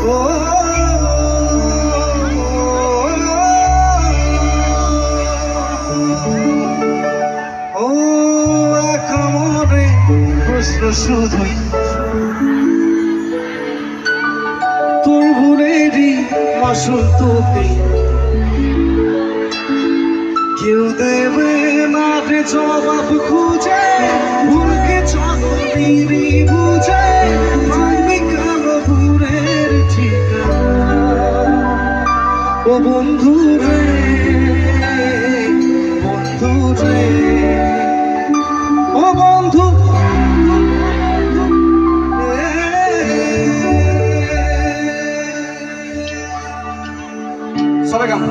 ও ও একামরে প্রশ্ন শুধুই তোর ভুলেরই মাসুল তোকে কেউ দেবে না রে জবাব খুঁজে ভুলকে চাকরি বুঝে ভাঙবি কালো ভুলের ঠিকানা ও বন্ধু রে ও বন্ধু সবাই গান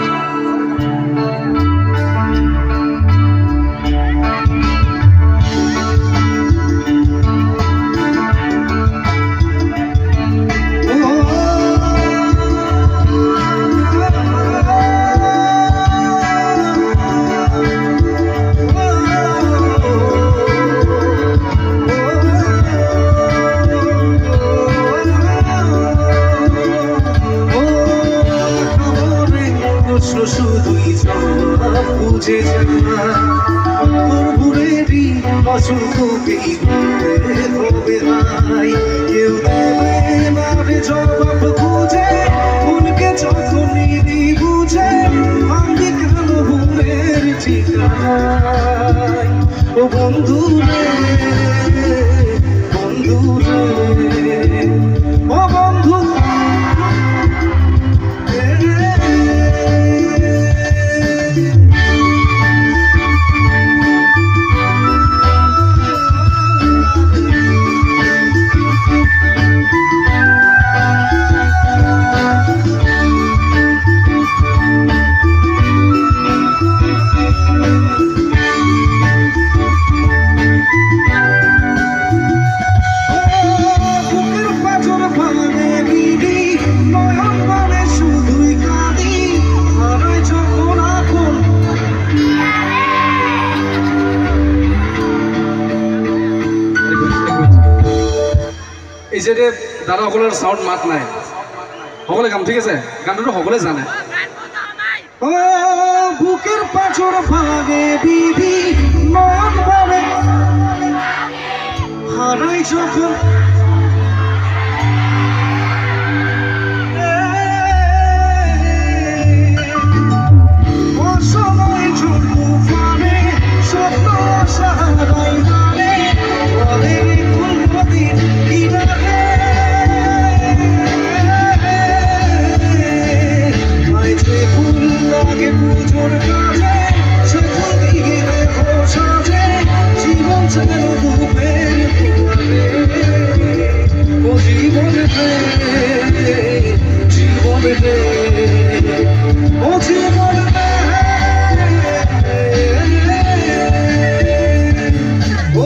শুধুই জবাব বুঝে যায় তোর ভুলেরই মাসুল তোকেই দিতে হবে ভাই কেউ দেবে না রে জবাব খুঁজে ভুলকে যখনই বুঝে ভাঙবি কালো ভুলের ঠিকানায় ও বন্ধু রে বন্ধু রে ও বন্ধু এই যে দাদা সকলের সাউন্ড মাত নাই সকলে গাম ঠিক আছে গানটো সকলে জানে ও বুকের পাঁচর ভাগে বিধি নয়ন ভাবে হারাই যখন অসময় ঝুঁকু ফানে স্বপ্ন সাহারাই গানে ওদের কুলপতির কিনারে ফুল লাগে পুজোর কাজে সে ফুল দিকে দেখো সাজে জীবন ছেড়ে ধূপের দুয়ারে ও জীবন রে জীবন রে ও জীবন রে ও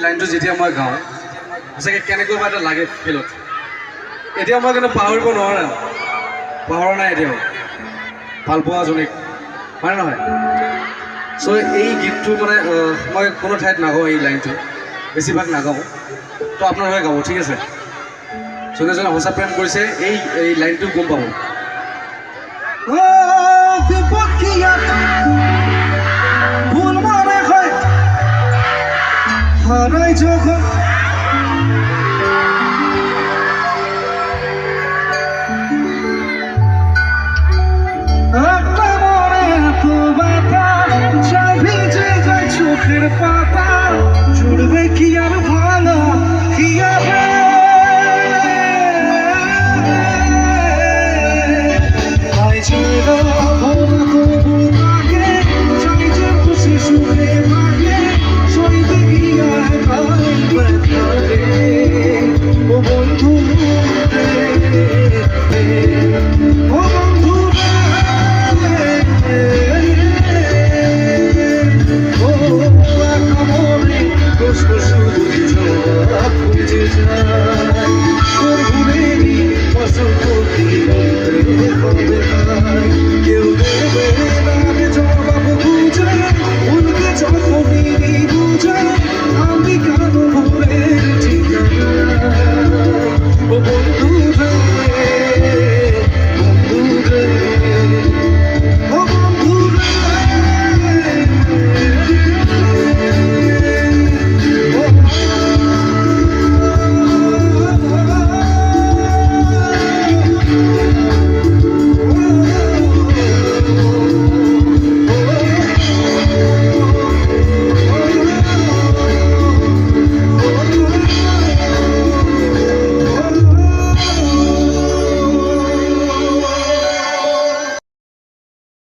লাইনটো যেতিয়া মই গাওঁ সঁচাকৈ কেনেকৈ বা এটা লাগে ফিলত এতিয়া মই কিন্তু পাহৰিব নোৱাৰা পাহৰা নাই এতিয়াও ভাল পোৱাজনীক হয় নহয় চ' এই গীতটো মানে মই কোনো ঠাইত নাগাওঁ এই লাইনটো বেছিভাগ নাগাওঁ তো আপোনালোকে গাব ঠিক আছে যোনে সঁচা প্ৰেম কৰিছে এই লাইনটো গম পাব হারাই যখন একটা মনে এত ব্যথা চাই ভিজে যায় চোখের পাতা করবে কি